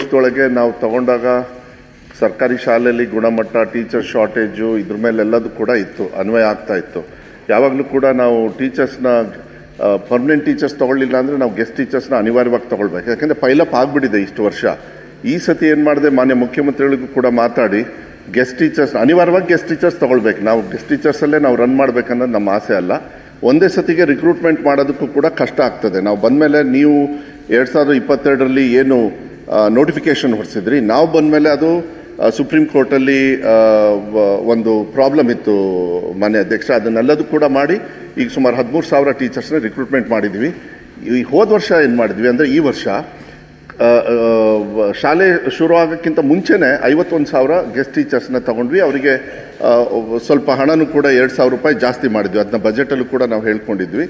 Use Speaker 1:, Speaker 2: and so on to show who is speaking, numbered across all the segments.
Speaker 1: ವರ್ಷದೊಳಗೆ ನಾವು ತಗೊಂಡಾಗ ಸರ್ಕಾರಿ ಶಾಲೆಯಲ್ಲಿ ಗುಣಮಟ್ಟ, ಟೀಚರ್ ಶಾರ್ಟೇಜು ಇದ್ರ ಮೇಲೆಲ್ಲದೂ ಕೂಡ ಇತ್ತು, ಅನ್ವಯ ಆಗ್ತಾ ಇತ್ತು. ಯಾವಾಗಲೂ ಕೂಡ ನಾವು ಟೀಚರ್ಸ್ನ ಪರ್ಮನೆಂಟ್ ಟೀಚರ್ಸ್ ತೊಗೊಳ್ಳಿಲ್ಲ ಅಂದರೆ ನಾವು ಗೆಸ್ಟ್ ಟೀಚರ್ಸ್ನ ಅನಿವಾರ್ಯವಾಗಿ ತೊಗೊಳ್ಬೇಕು. ಯಾಕೆಂದರೆ ಪೈಲಪ್ ಆಗಿಬಿಟ್ಟಿದೆ ಇಷ್ಟು ವರ್ಷ. ಈ ಸತಿ ಏನು ಮಾಡಿದೆ, ಮಾನ್ಯ ಮುಖ್ಯಮಂತ್ರಿಗಳಿಗೂ ಕೂಡ ಮಾತಾಡಿ ಗೆಸ್ಟ್ ಟೀಚರ್ಸ್ ಅನಿವಾರ್ಯವಾಗಿ ಗೆಸ್ಟ್ ಟೀಚರ್ಸ್ ತೊಗೊಳ್ಬೇಕು. ನಾವು ಗೆಸ್ಟ್ ಟೀಚರ್ಸಲ್ಲೇ ನಾವು ರನ್ ಮಾಡಬೇಕನ್ನೋದು ನಮ್ಮ ಆಸೆ ಅಲ್ಲ. ಒಂದೇ ಸತಿಗೆ ರಿಕ್ರೂಟ್ಮೆಂಟ್ ಮಾಡೋದಕ್ಕೂ ಕೂಡ ಕಷ್ಟ ಆಗ್ತದೆ. ನಾವು ಬಂದಮೇಲೆ ನೀವು 2022ರಲ್ಲಿ ಏನು ನೋಟಿಫಿಕೇಷನ್ ಹೊರಡಿಸಿದ್ರಿ, ನಾವು ಬಂದಮೇಲೆ ಅದು ಸುಪ್ರೀಂ ಕೋರ್ಟಲ್ಲಿ ಒಂದು ಪ್ರಾಬ್ಲಮ್ ಇತ್ತು ಮಾನ್ಯ ಅಧ್ಯಕ್ಷ. ಅದನ್ನೆಲ್ಲದೂ ಕೂಡ ಮಾಡಿ ಈಗ ಸುಮಾರು 13,000 ಟೀಚರ್ಸ್ನ ರಿಕ್ರೂಟ್ಮೆಂಟ್ ಮಾಡಿದ್ವಿ. ಈ ಹೋದ ವರ್ಷ ಏನು ಮಾಡಿದ್ವಿ ಅಂದರೆ, ಈ ವರ್ಷ ಶಾಲೆ ಶುರು ಆಗೋಕ್ಕಿಂತ ಮುಂಚೆನೇ 51,000 ಗೆಸ್ಟ್ ಟೀಚರ್ಸ್ನ ತಗೊಂಡ್ವಿ. ಅವರಿಗೆ ಸ್ವಲ್ಪ ಹಣನೂ ಕೂಡ 2,000 ರೂಪಾಯಿ ಜಾಸ್ತಿ ಮಾಡಿದ್ವಿ. ಅದನ್ನ ಬಜೆಟಲ್ಲೂ ಕೂಡ ನಾವು ಹೇಳ್ಕೊಂಡಿದ್ವಿ.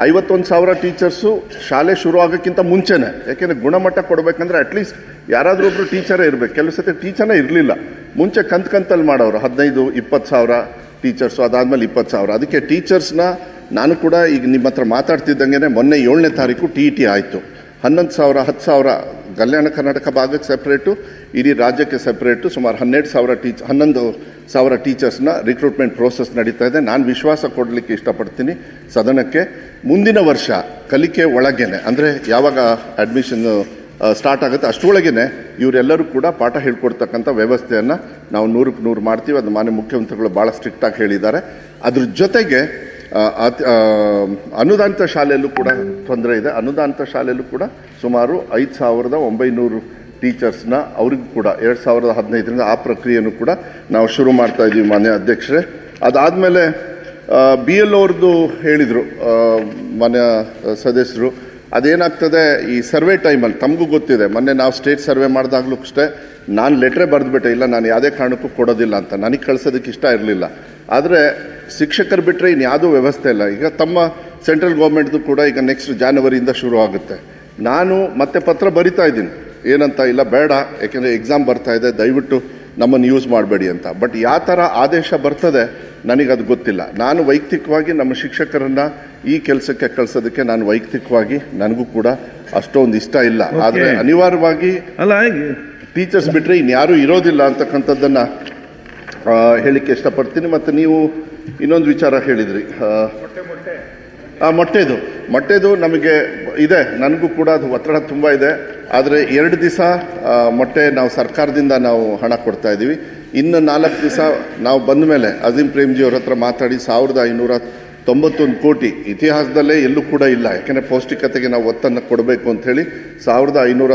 Speaker 1: 51,000 ಟೀಚರ್ಸು ಶಾಲೆ ಶುರು ಆಗೋಕ್ಕಿಂತ ಮುಂಚೆನೇ. ಯಾಕೆಂದರೆ ಗುಣಮಟ್ಟ ಕೊಡಬೇಕಂದ್ರೆ ಅಟ್ಲೀಸ್ಟ್ ಯಾರಾದರೂ ಒಬ್ಬರು ಟೀಚರೇ ಇರಬೇಕು. ಕೆಲವು ಸತಿ ಟೀಚರೇ ಇರಲಿಲ್ಲ. ಮುಂಚೆ ಕಂತಲ್ಲಿ ಮಾಡೋರು 15-20,000 ಟೀಚರ್ಸು, ಅದಾದಮೇಲೆ 20,000. ಅದಕ್ಕೆ ಟೀಚರ್ಸ್ನ ನಾನು ಕೂಡ ಈಗ ನಿಮ್ಮ ಹತ್ರ ಮಾತಾಡ್ತಿದ್ದಂಗೆ ಮೊನ್ನೆ 7ನೇ ತಾರೀಕು TET ಆಯಿತು. 11,000, 10,000 ಕಲ್ಯಾಣ ಕರ್ನಾಟಕ ಭಾಗಕ್ಕೆ ಸೆಪ್ರೇಟು, ಇಡೀ ರಾಜ್ಯಕ್ಕೆ ಸೆಪ್ರೇಟು ಸುಮಾರು 11,000 ಟೀಚರ್ಸ್ನ ರಿಕ್ರೂಟ್ಮೆಂಟ್ ಪ್ರೋಸೆಸ್ ನಡೀತಾ ಇದೆ. ನಾನು ವಿಶ್ವಾಸ ಕೊಡಲಿಕ್ಕೆ ಇಷ್ಟಪಡ್ತೀನಿ ಸದನಕ್ಕೆ, ಮುಂದಿನ ವರ್ಷ ಕಲಿಕೆ ಒಳಗೇನೆ, ಅಂದರೆ ಯಾವಾಗ ಅಡ್ಮಿಷನ್ ಸ್ಟಾರ್ಟ್ ಆಗುತ್ತೆ ಅಷ್ಟರೊಳಗೇನೆ ಇವರೆಲ್ಲರೂ ಕೂಡ ಪಾಠ ಹೇಳ್ಕೊಡ್ತಕ್ಕಂಥ ವ್ಯವಸ್ಥೆಯನ್ನು ನಾವು 100ಕ್ಕೆ 100 ಮಾಡ್ತೀವಿ. ಅದು ಮಾನ್ಯ ಮುಖ್ಯಮಂತ್ರಿಗಳು ಭಾಳ ಸ್ಟ್ರಿಕ್ಟಾಗಿ ಹೇಳಿದ್ದಾರೆ. ಅದ್ರ ಜೊತೆಗೆ ಅನುದಾನಿತ ಶಾಲೆಯಲ್ಲೂ ಕೂಡ ತೊಂದರೆ ಇದೆ. ಅನುದಾನಿತ ಶಾಲೆಯಲ್ಲೂ ಕೂಡ ಸುಮಾರು 5,900 ಟೀಚರ್ಸ್ನ ಅವ್ರಿಗೂ ಕೂಡ 2015ರಿಂದ ಆ ಪ್ರಕ್ರಿಯೆಯನ್ನು ಕೂಡ ನಾವು ಶುರು ಮಾಡ್ತಾ ಇದ್ದೀವಿ ಮಾನ್ಯ ಅಧ್ಯಕ್ಷರೇ. ಅದಾದಮೇಲೆ BLO ಅವ್ರದ್ದು ಹೇಳಿದರು ಮಾನ್ಯ ಸದಸ್ಯರು. ಅದೇನಾಗ್ತದೆ, ಈ ಸರ್ವೆ ಟೈಮಲ್ಲಿ ತಮಗೂ ಗೊತ್ತಿದೆ, ಮೊನ್ನೆ ನಾವು ಸ್ಟೇಟ್ ಸರ್ವೆ ಮಾಡಿದಾಗಲೂ ಅಷ್ಟೇ ನಾನು ಲೆಟ್ರೇ ಬರೆದುಬಿಟ್ಟೆ, ಇಲ್ಲ ನಾನು ಯಾವುದೇ ಕಾರಣಕ್ಕೂ ಕೊಡೋದಿಲ್ಲ ಅಂತ. ನನಗೆ ಕಳಿಸೋದಕ್ಕೆ ಇಷ್ಟ ಇರಲಿಲ್ಲ. ಆದರೆ ಶಿಕ್ಷಕರು ಬಿಟ್ಟರೆ ಇನ್ಯಾವುದೂ ವ್ಯವಸ್ಥೆ ಇಲ್ಲ. ಈಗ ತಮ್ಮ ಸೆಂಟ್ರಲ್ ಗೌರ್ಮೆಂಟ್ದು ಕೂಡ ಈಗ ನೆಕ್ಸ್ಟ್ ಜಾನ್ವರಿಯಿಂದ ಶುರು ಆಗುತ್ತೆ. ನಾನು ಮತ್ತೆ ಪತ್ರ ಬರಿತಾ ಇದ್ದೀನಿ, ಏನಂತ, ಇಲ್ಲ ಬೇಡ, ಯಾಕೆಂದರೆ ಎಕ್ಸಾಮ್ ಬರ್ತಾ ಇದೆ, ದಯವಿಟ್ಟು ನಮ್ಮನ್ನು ಯೂಸ್ ಮಾಡಬೇಡಿ ಅಂತ. ಬಟ್ ಯಾವ ಥರ ಆದೇಶ ಬರ್ತದೆ ನನಗದು ಗೊತ್ತಿಲ್ಲ. ನಾನು ವೈಯಕ್ತಿಕವಾಗಿ ನಮ್ಮ ಶಿಕ್ಷಕರನ್ನು ಈ ಕೆಲಸಕ್ಕೆ ಕಳಿಸೋದಕ್ಕೆ ನಾನು ವೈಯಕ್ತಿಕವಾಗಿ ನನಗೂ ಕೂಡ ಅಷ್ಟೊಂದು ಇಷ್ಟ ಇಲ್ಲ. ಆದರೆ ಅನಿವಾರ್ಯವಾಗಿ ಟೀಚರ್ಸ್ ಬಿಟ್ಟರೆ ಇನ್ಯಾರೂ ಇರೋದಿಲ್ಲ ಅಂತಕ್ಕಂಥದ್ದನ್ನು ಹೇಳಲಿಕ್ಕೆ ಇಷ್ಟಪಡ್ತೀನಿ. ಮತ್ತು ನೀವು ಇನ್ನೊಂದು ವಿಚಾರ ಹೇಳಿದ್ರಿ, ಮೊಟ್ಟೆದು ನಮಗೆ ಇದೆ, ನನಗೂ ಕೂಡ ಅದು ಒತ್ತಡ ತುಂಬ ಇದೆ. ಆದರೆ 2 ದಿವಸ ಮೊಟ್ಟೆ ನಾವು ಸರ್ಕಾರದಿಂದ ನಾವು ಹಣ ಕೊಡ್ತಾ ಇದ್ದೀವಿ. ಇನ್ನು 4 ದಿವಸ ನಾವು ಬಂದ ಮೇಲೆ ಅಜೀಂ ಪ್ರೇಮ್ಜಿ ಅವ್ರ ಹತ್ರ ಮಾತಾಡಿ 1,591 ಕೋಟಿ ಇತಿಹಾಸದಲ್ಲೇ ಎಲ್ಲೂ ಕೂಡ ಇಲ್ಲ. ಯಾಕೆಂದರೆ ಪೌಷ್ಟಿಕತೆಗೆ ನಾವು ಒತ್ತನ್ನು ಕೊಡಬೇಕು ಅಂಥೇಳಿ 1,500